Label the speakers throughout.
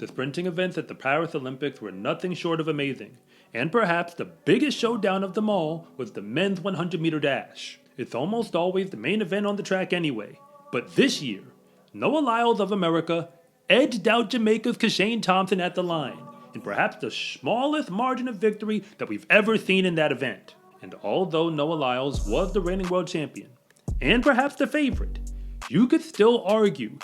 Speaker 1: The sprinting events at the Paris Olympics were nothing short of amazing, and perhaps the biggest showdown of them all was the men's 100-meter dash. It's almost always the main event on the track anyway, but this year, Noah Lyles of America edged out Jamaica's Kishane Thompson at the line, in perhaps the smallest margin of victory that we've ever seen in that event. And although Noah Lyles was the reigning world champion, and perhaps the favorite, you could still argue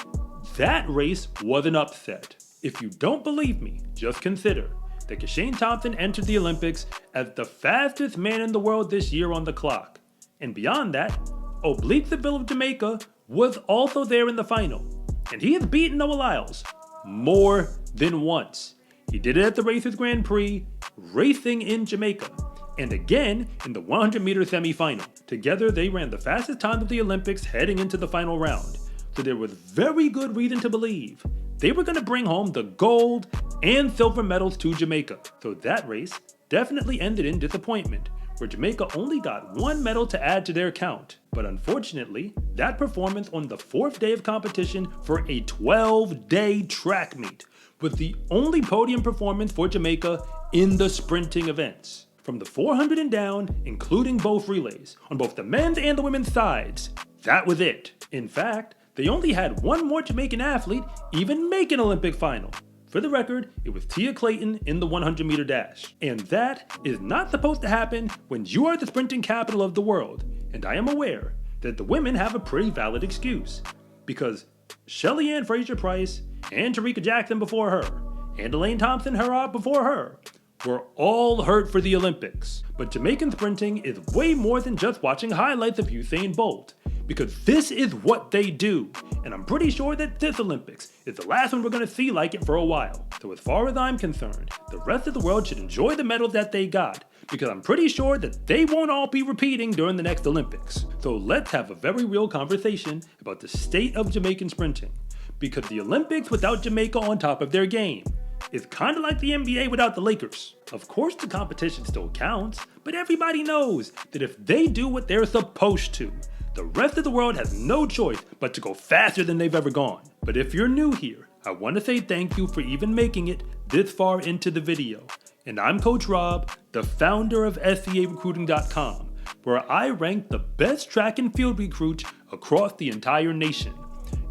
Speaker 1: that race was an upset. If you don't believe me, just consider that Kishane Thompson entered the Olympics as the fastest man in the world this year on the clock. And beyond that, Oblique Seville of Jamaica was also there in the final. And he has beaten Noah Lyles more than once. He did it at the Racers Grand Prix, racing in Jamaica, and again in the 100-meter semi-final. Together, they ran the fastest time of the Olympics heading into the final round. So there was very good reason to believe they were going to bring home the gold and silver medals to Jamaica. So that race definitely ended in disappointment, where Jamaica only got one medal to add to their count. But unfortunately, that performance on the fourth day of competition for a 12-day track meet was the only podium performance for Jamaica in the sprinting events. From the 400 and down, including both relays, on both the men's and the women's sides, that was it. In fact, they only had one more Jamaican athlete even make an Olympic final. For the record, it was Tia Clayton in the 100-meter dash. And that is not supposed to happen when you are the sprinting capital of the world. And I am aware that the women have a pretty valid excuse. Because Shelly Ann Fraser-Price and Tarika Jackson before her, and Elaine Thompson-Herah before her, were all hurt for the Olympics. But Jamaican sprinting is way more than just watching highlights of Usain Bolt, because this is what they do, and I'm pretty sure that this Olympics is the last one we're going to see like it for a while. So as far as I'm concerned, the rest of the world should enjoy the medals that they got, because I'm pretty sure that they won't all be repeating during the next Olympics. So let's have a very real conversation about the state of Jamaican sprinting, because the Olympics without Jamaica on top of their game is kind of like the NBA without the Lakers. Of course the competition still counts, but everybody knows that if they do what they're supposed to, the rest of the world has no choice but to go faster than they've ever gone. But if you're new here, I want to say thank you for even making it this far into the video. And I'm Coach Rob, the founder of SCArecruiting.com, where I rank the best track and field recruits across the entire nation.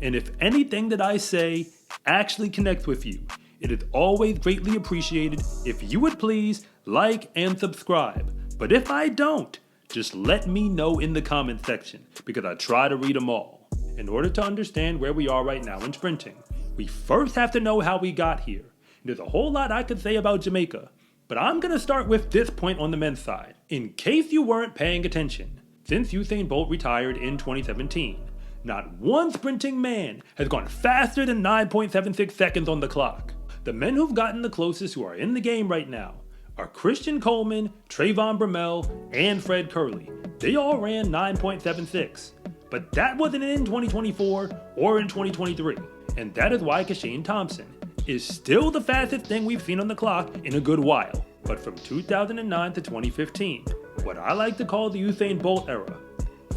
Speaker 1: And if anything that I say actually connects with you, it is always greatly appreciated if you would please like and subscribe. But if I don't, just let me know in the comment section, because I try to read them all. In order to understand where we are right now in sprinting, we first have to know how we got here. There's a whole lot I could say about Jamaica, but I'm going to start with this point on the men's side. In case you weren't paying attention, since Usain Bolt retired in 2017, not one sprinting man has gone faster than 9.76 seconds on the clock. The men who've gotten the closest who are in the game right now are Christian Coleman, Trayvon Bromell, and Fred Curley. They all ran 9.76, but that wasn't in 2024 or in 2023, and that is why Kishane Thompson is still the fastest thing we've seen on the clock in a good while. But from 2009 to 2015, what I like to call the Usain Bolt era,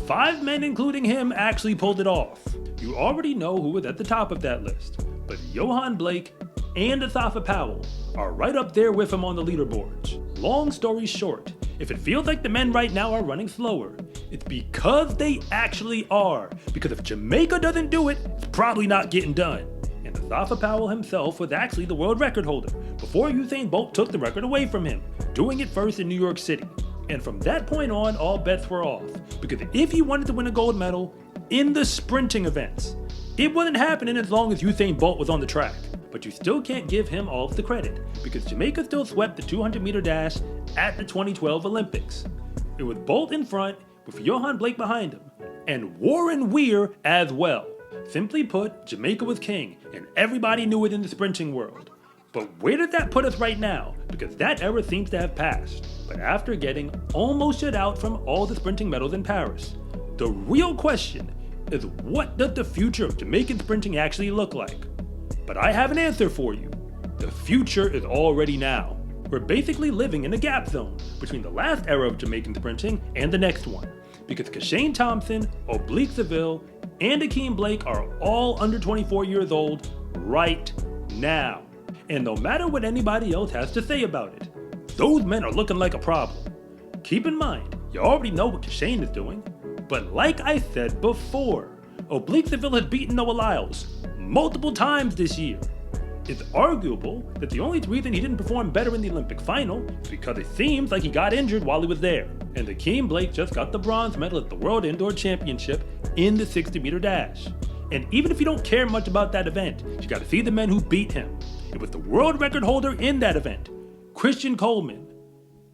Speaker 1: 5 men including him actually pulled it off. You already know who was at the top of that list, but Johan Blake and Asafa Powell are right up there with him on the leaderboards. Long story short, if it feels like the men right now are running slower, it's because they actually are. Because if Jamaica doesn't do it, it's probably not getting done. And Asafa Powell himself was actually the world record holder before Usain Bolt took the record away from him, doing it first in New York City. And from that point on, all bets were off. Because if he wanted to win a gold medal in the sprinting events, it wasn't happening as long as Usain Bolt was on the track. But you still can't give him all of the credit, because Jamaica still swept the 200-meter dash at the 2012 Olympics. It was Bolt in front, with Johan Blake behind him, and Warren Weir as well. Simply put, Jamaica was king, and everybody knew it in the sprinting world. But where does that put us right now? Because that era seems to have passed. But after getting almost shut out from all the sprinting medals in Paris, the real question is, what does the future of Jamaican sprinting actually look like? But I have an answer for you. The future is already now. We're basically living in a gap zone between the last era of Jamaican sprinting and the next one, because Kishane Thompson, Oblique Seville, and Akeem Blake are all under 24 years old right now. And no matter what anybody else has to say about it, those men are looking like a problem. Keep in mind, you already know what Kishane is doing, but like I said before, Oblique Seville has beaten Noah Lyles multiple times this year. It's arguable that the only reason he didn't perform better in the Olympic final is because it seems like he got injured while he was there. And Akeem Blake just got the bronze medal at the World Indoor Championship in the 60-meter dash. And even if you don't care much about that event, you gotta see the men who beat him. It was the world record holder in that event, Christian Coleman,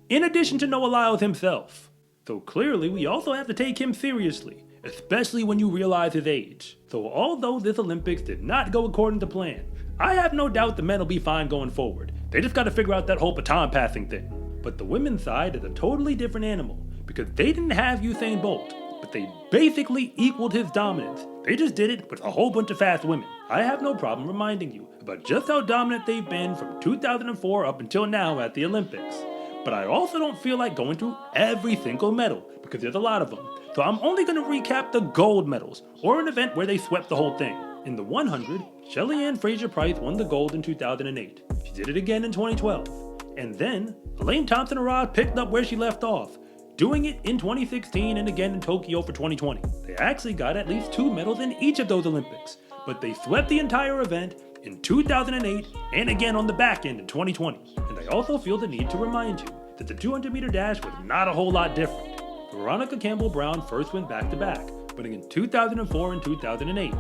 Speaker 1: in addition to Noah Lyles himself. So clearly we also have to take him seriously, especially when you realize his age. So although this Olympics did not go according to plan, I have no doubt the men will be fine going forward. They just gotta figure out that whole baton passing thing. But the women's side is a totally different animal, because they didn't have Usain Bolt, but they basically equaled his dominance. They just did it with a whole bunch of fast women. I have no problem reminding you about just how dominant they've been from 2004 up until now at the Olympics. But I also don't feel like going through every single medal, because there's a lot of them. So I'm only going to recap the gold medals, or an event where they swept the whole thing. In the 100, Shelly Ann Fraser-Price won the gold in 2008. She did it again in 2012. And then, Elaine Thompson-Herah picked up where she left off, doing it in 2016 and again in Tokyo for 2020. They actually got at least 2 medals in each of those Olympics, but they swept the entire event in 2008 and again on the back end in 2020. And I also feel the need to remind you that the 200-meter dash was not a whole lot different. Veronica Campbell-Brown first went back-to-back, winning in 2004 and 2008.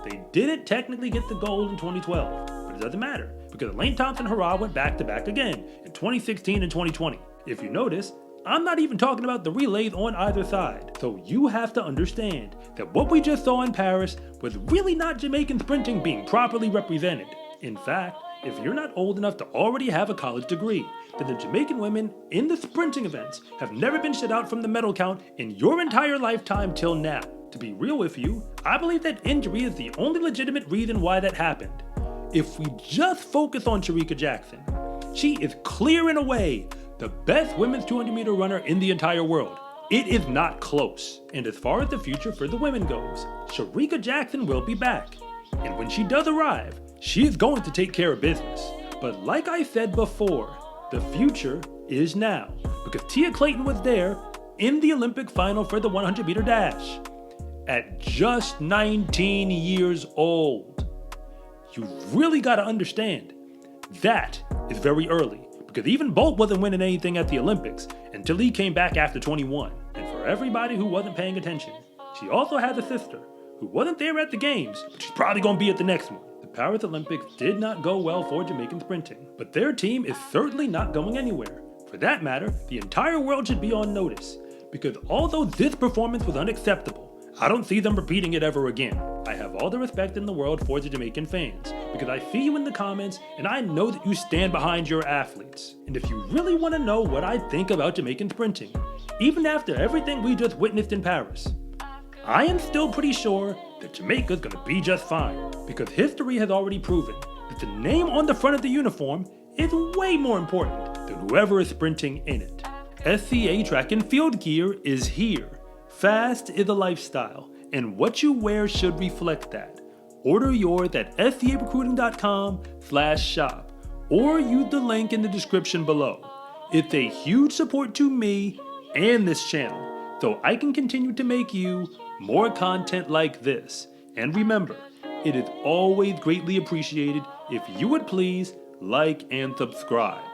Speaker 1: They didn't technically get the gold in 2012, but it doesn't matter, because Elaine Thompson-Herah went back-to-back again in 2016 and 2020. If you notice, I'm not even talking about the relays on either side, so you have to understand that what we just saw in Paris was really not Jamaican sprinting being properly represented. In fact, if you're not old enough to already have a college degree, then the Jamaican women in the sprinting events have never been shut out from the medal count in your entire lifetime till now. To be real with you, I believe that injury is the only legitimate reason why that happened. If we just focus on Shericka Jackson, she is clear and away the best women's 200-meter runner in the entire world. It is not close. And as far as the future for the women goes, Shericka Jackson will be back. And when she does arrive, she is going to take care of business. But like I said before, the future is now, because Tia Clayton was there in the Olympic final for the 100-meter dash at just 19 years old. You really got to understand, that is very early, because even Bolt wasn't winning anything at the Olympics until he came back after 21. And for everybody who wasn't paying attention, she also has a sister who wasn't there at the games, but she's probably going to be at the next one. The Paris Olympics did not go well for Jamaican sprinting, but their team is certainly not going anywhere. For that matter, the entire world should be on notice, because although this performance was unacceptable, I don't see them repeating it ever again. I have all the respect in the world for the Jamaican fans, because I see you in the comments and I know that you stand behind your athletes. And if you really want to know what I think about Jamaican sprinting, even after everything we just witnessed in Paris, I am still pretty sure that Jamaica's gonna be just fine, because history has already proven that the name on the front of the uniform is way more important than whoever is sprinting in it. SCA track and field gear is here. Fast is a lifestyle, and what you wear should reflect that. Order yours at scarecruiting.com/shop, or use the link in the description below. It's a huge support to me and this channel, so I can continue to make you more content like this. And remember, it is always greatly appreciated if you would please like and subscribe.